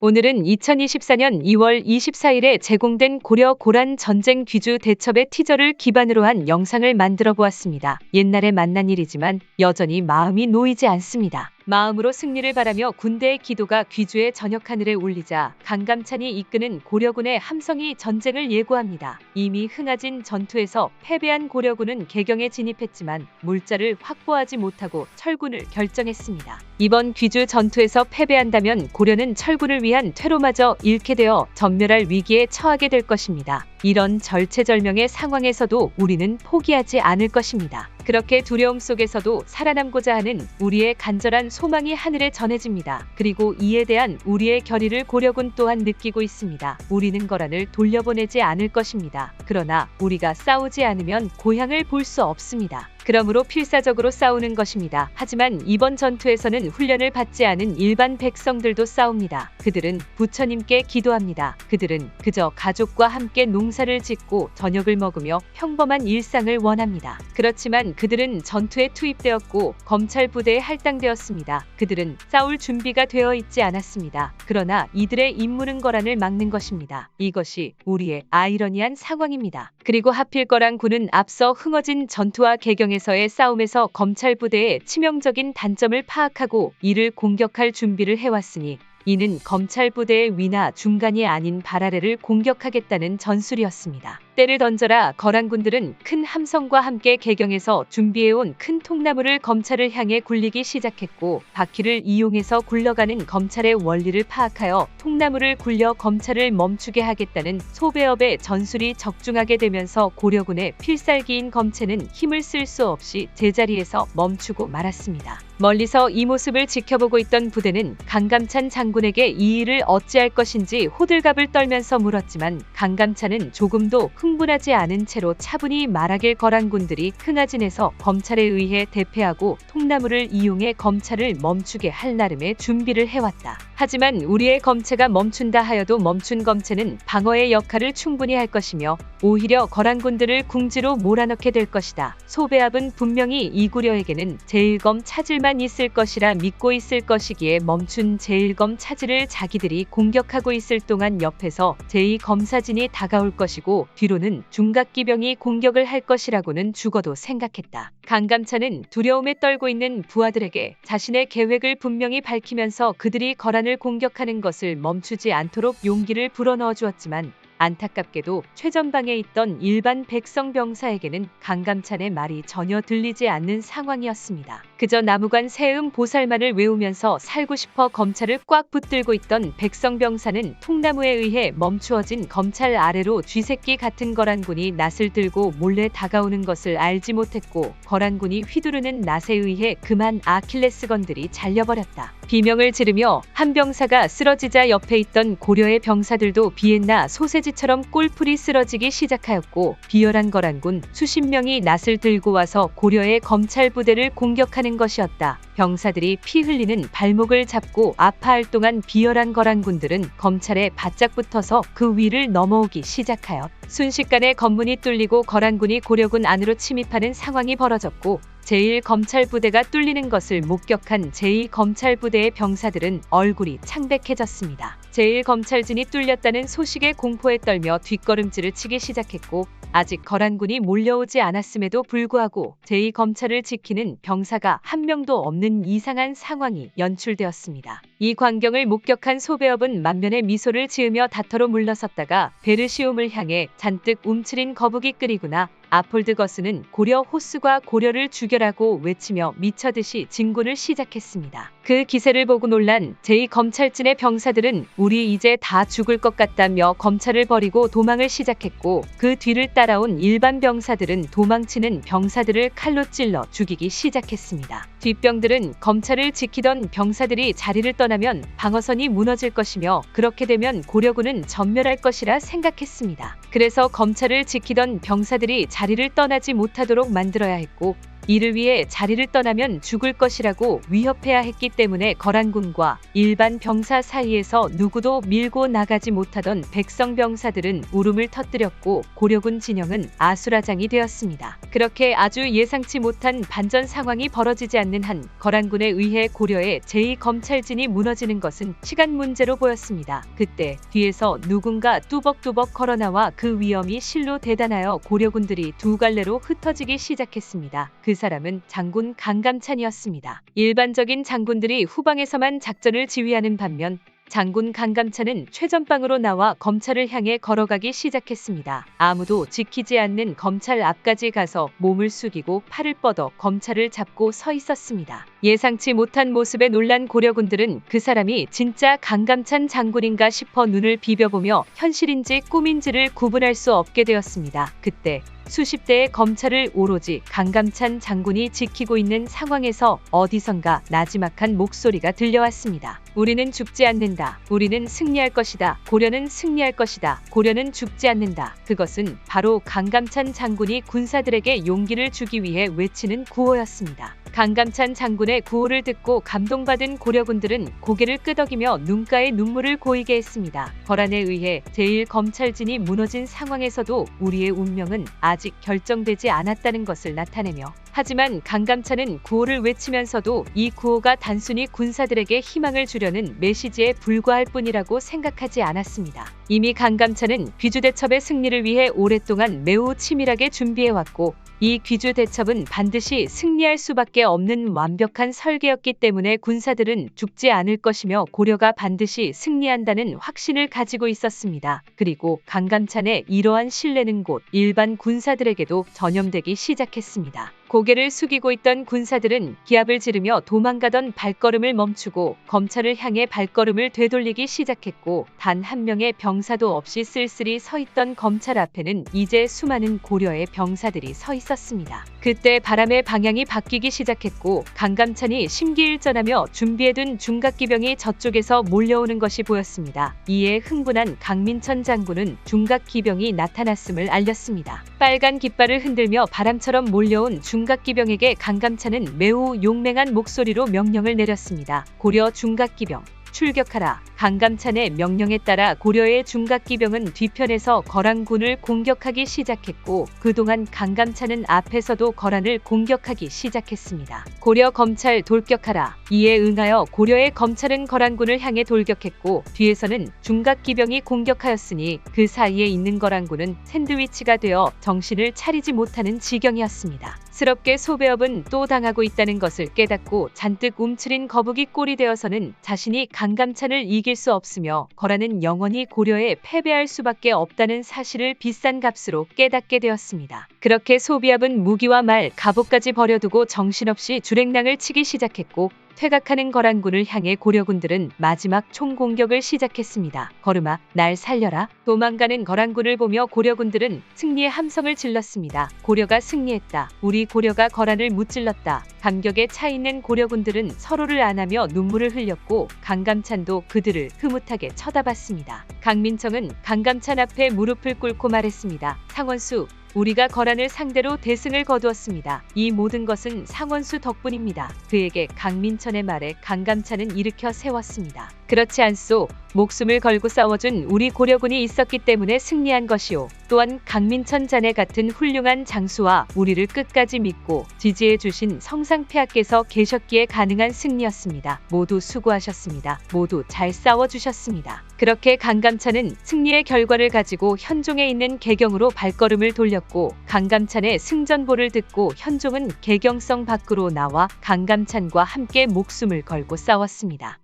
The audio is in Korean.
오늘은 2024년 2월 24일에 제공된 고려 고란 전쟁 귀주 대첩의 티저를 기반으로 한 영상을 만들어 보았습니다. 옛날에 만난 일이지만 여전히 마음이 놓이지 않습니다. 마음으로 승리를 바라며 군대의 기도가 귀주의 저녁 하늘에 울리자 강감찬이 이끄는 고려군의 함성이 전쟁을 예고합니다. 이미 흥하진 전투에서 패배한 고려군은 개경에 진입했지만 물자를 확보하지 못하고 철군을 결정했습니다. 이번 귀주 전투에서 패배한다면 고려는 철군을 위한 퇴로마저 잃게 되어 전멸할 위기에 처하게 될 것입니다. 이런 절체절명의 상황에서도 우리는 포기하지 않을 것입니다. 그렇게 두려움 속에서도 살아남고자 하는 우리의 간절한 소망이 하늘에 전해집니다. 그리고 이에 대한 우리의 결의를 고려군 또한 느끼고 있습니다. 우리는 거란을 돌려보내지 않을 것입니다. 그러나 우리가 싸우지 않으면 고향을 볼 수 없습니다. 그러므로 필사적으로 싸우는 것입니다. 하지만 이번 전투에서는 훈련을 받지 않은 일반 백성들도 싸웁니다. 그들은 부처님께 기도합니다. 그들은 그저 가족과 함께 농사를 짓고 저녁을 먹으며 평범한 일상을 원합니다. 그렇지만 그들은 전투에 투입되었고 검찰 부대에 할당되었습니다. 그들은 싸울 준비가 되어 있지 않았습니다. 그러나 이들의 임무는 거란을 막는 것입니다. 이것이 우리의 아이러니한 상황입니다. 그리고 하필 거란군은 앞서 흥어진 전투와 개경에서의 싸움에서 검찰 부대의 치명적인 단점을 파악하고 이를 공격할 준비를 해왔으니 이는 검찰 부대의 위나 중간이 아닌 발아래를 공격하겠다는 전술이었습니다. 때를 던져라 거란군들은 큰 함성과 함께 개경에서 준비해온 큰 통나무를 검찰을 향해 굴리기 시작했고 바퀴를 이용해서 굴러가는 검찰의 원리를 파악하여 통나무를 굴려 검찰을 멈추게 하겠다는 소배업의 전술이 적중하게 되면서 고려군의 필살기인 검체는 힘을 쓸 수 없이 제자리에서 멈추고 말았습니다. 멀리서 이 모습을 지켜보고 있던 부대는 강감찬 장군에게 이 일을 어찌할 것인지 호들갑을 떨면서 물었지만 강감찬은 조금도 흥분하지 않은 채로 차분히 말하길 거란군들이 흥하진에서 검찰에 의해 대패하고 통나무를 이용해 검찰을 멈추게 할 나름의 준비를 해왔다. 하지만 우리의 검체가 멈춘다 하여도 멈춘 검체는 방어의 역할을 충분히 할 것이며 오히려 거란군들을 궁지로 몰아넣게 될 것이다. 소배합은 분명히 이구려에게는 제1검 차질만 있을 것이라 믿고 있을 것이기에 멈춘 제1검 차질을 자기들이 공격하고 있을 동안 옆에서 제2검사진이 다가올 것이고 뒤로는 중각기병이 공격을 할 것이라고는 죽어도 생각했다. 강감찬은 두려움에 떨고 있는 부하들에게 자신의 계획을 분명히 밝히면서 그들이 거란을 공격하는 것을 멈추지 않도록 용기를 불어넣어 주었지만 안타깝게도 최전방에 있던 일반 백성 병사에게는 강감찬의 말이 전혀 들리지 않는 상황이었습니다. 그저 나무관 세음 보살만을 외우면서 살고 싶어 검찰을 꽉 붙들고 있던 백성 병사는 통나무에 의해 멈추어진 검찰 아래로 쥐새끼 같은 거란군이 낫을 들고 몰래 다가오는 것을 알지 못했고 거란군이 휘두르는 낫에 의해 그만 아킬레스건들이 잘려버렸다. 비명을 지르며 한 병사가 쓰러지자 옆에 있던 고려의 병사들도 비엔나 소세지처럼 꼴풀이 쓰러지기 시작하였고 비열한 거란군 수십 명이 낫을 들고 와서 고려의 검찰 부대를 공격하는 것이었다. 병사들이 피 흘리는 발목을 잡고 아파할 동안 비열한 거란군들은 검찰에 바짝 붙어서 그 위를 넘어오기 시작하여 순식간에 건문이 뚫리고 거란군이 고려군 안으로 침입하는 상황이 벌어졌고 제1검찰부대가 뚫리는 것을 목격한 제2검찰부대의 병사들은 얼굴이 창백해졌습니다. 제1검찰진이 뚫렸다는 소식에 공포에 떨며 뒷걸음질을 치기 시작했고 아직 거란군이 몰려오지 않았음에도 불구하고 제2검찰을 지키는 병사가 한 명도 없는 이상한 상황이 연출되었습니다. 이 광경을 목격한 소배업은 만면에 미소를 지으며 다터로 물러섰다가 베르시움을 향해 잔뜩 움츠린 거북이 끓이구나. 아폴드거스는 고려 호수가 고려를 죽여라고 외치며 미쳐듯이 진군을 시작했습니다. 그 기세를 보고 놀란 제2검찰진의 병사들은 우리 이제 다 죽을 것 같다며 검찰을 버리고 도망을 시작했고 그 뒤를 따라온 일반 병사들은 도망치는 병사들을 칼로 찔러 죽이기 시작했습니다. 뒷병들은 검찰을 지키던 병사들이 자리를 떠나면 방어선이 무너질 것이며 그렇게 되면 고려군은 전멸할 것이라 생각했습니다. 그래서 검찰을 지키던 병사들이 자리를 떠나지 못하도록 만들어야 했고 이를 위해 자리를 떠나면 죽을 것이라고 위협해야 했기 때문에 거란군과 일반 병사 사이에서 누구도 밀고 나가지 못하던 백성 병사들은 울음을 터뜨렸고 고려군 진영은 아수라장이 되었습니다. 그렇게 아주 예상치 못한 반전 상황이 벌어지지 않는 한 거란군에 의해 고려의 제2검찰진이 무너지는 것은 시간 문제로 보였습니다. 그때 뒤에서 누군가 뚜벅뚜벅 걸어나와 그 위험이 실로 대단하여 고려군들이 두 갈래로 흩어지기 시작했습니다. 그 사람은 장군 강감찬이었습니다. 일반적인 장군들이 후방에서만 작전을 지휘하는 반면 장군 강감찬은 최전방으로 나와 검찰을 향해 걸어가기 시작했습니다. 아무도 지키지 않는 검찰 앞까지 가서 몸을 숙이고 팔을 뻗어 검찰을 잡고 서 있었습니다. 예상치 못한 모습에 놀란 고려군들은 그 사람이 진짜 강감찬 장군인가 싶어 눈을 비벼보며 현실인지 꿈인지를 구분할 수 없게 되었습니다. 그때 수십 대의 검찰을 오로지 강감찬 장군이 지키고 있는 상황에서 어디선가 나지막한 목소리가 들려왔습니다. 우리는 죽지 않는다. 우리는 승리할 것이다. 고려는 승리할 것이다. 고려는 죽지 않는다. 그것은 바로 강감찬 장군이 군사들에게 용기를 주기 위해 외치는 구호였습니다. 강감찬 장군의 구호를 듣고 감동받은 고려군들은 고개를 끄덕이며 눈가에 눈물을 고이게 했습니다. 거란에 의해 제1검찰진이 무너진 상황에서도 우리의 운명은 아직 결정되지 않았다는 것을 나타내며 하지만 강감찬은 구호를 외치면서도 이 구호가 단순히 군사들에게 희망을 주려는 메시지에 불과할 뿐이라고 생각하지 않았습니다. 이미 강감찬은 귀주대첩의 승리를 위해 오랫동안 매우 치밀하게 준비해왔고 이 귀주대첩은 반드시 승리할 수밖에 없는 완벽한 설계였기 때문에 군사들은 죽지 않을 것이며 고려가 반드시 승리한다는 확신을 가지고 있었습니다. 그리고 강감찬의 이러한 신뢰는 곧 일반 군사들에게도 전염되기 시작했습니다. 고개를 숙이고 있던 군사들은 기합을 지르며 도망가던 발걸음을 멈추고 검찰을 향해 발걸음을 되돌리기 시작했고 단 한 명의 병사도 없이 쓸쓸히 서 있던 검찰 앞에는 이제 수많은 고려의 병사들이 서 있었습니다. 그때 바람의 방향이 바뀌기 시작했고 강감찬이 심기일전하며 준비해둔 중각기병이 저쪽에서 몰려오는 것이 보였습니다. 이에 흥분한 강민천 장군은 중각기병이 나타났음을 알렸습니다. 빨간 깃발을 흔들며 바람처럼 몰려온 중각기병에게 강감찬은 매우 용맹한 목소리로 명령을 내렸습니다. 고려 중각기병 출격하라. 강감찬의 명령에 따라 고려의 중각기병은 뒤편에서 거란군을 공격하기 시작했고 그동안 강감찬은 앞에서도 거란을 공격하기 시작했습니다. 고려 검찰 돌격하라. 이에 응하여 고려의 검찰은 거란군을 향해 돌격했고 뒤에서는 중각기병이 공격하였으니 그 사이에 있는 거란군은 샌드위치가 되어 정신을 차리지 못하는 지경이었습니다. 스럽게 소배업은 또 당하고 있다는 것을 깨닫고 잔뜩 움츠린 거북이 꼴이 되어서는 자신이 강감찬을 이길 수 없으며 거란은 영원히 고려에 패배할 수밖에 없다는 사실을 비싼 값으로 깨닫게 되었습니다. 그렇게 소비압은 무기와 말, 갑옷까지 버려두고 정신없이 주랭랑을 치기 시작했고 퇴각하는 거란군을 향해 고려군들은 마지막 총공격을 시작했습니다. 거름아, 날 살려라. 도망가는 거란군을 보며 고려군들은 승리의 함성을 질렀습니다. 고려가 승리했다. 우리 고려가 거란을 무찔렀다. 감격에 차 있는 고려군들은 서로를 안으며 눈물을 흘렸고 강감찬도 그들을 흐뭇하게 쳐다봤습니다. 강민청은 강감찬 앞에 무릎을 꿇고 말했습니다. 상원수, 우리가 거란을 상대로 대승을 거두었습니다. 이 모든 것은 상원수 덕분입니다. 그에게 강민천의 말에 강감찬은 일으켜 세웠습니다. 그렇지 않소. 목숨을 걸고 싸워준 우리 고려군이 있었기 때문에 승리한 것이오. 또한 강민천 자네 같은 훌륭한 장수와 우리를 끝까지 믿고 지지해주신 성상폐하께서 계셨기에 가능한 승리였습니다. 모두 수고하셨습니다. 모두 잘 싸워주셨습니다. 그렇게 강감찬은 승리의 결과를 가지고 현종에 있는 개경으로 발걸음을 돌렸고 강감찬의 승전보를 듣고 현종은 개경성 밖으로 나와 강감찬과 함께 목숨을 걸고 싸웠습니다.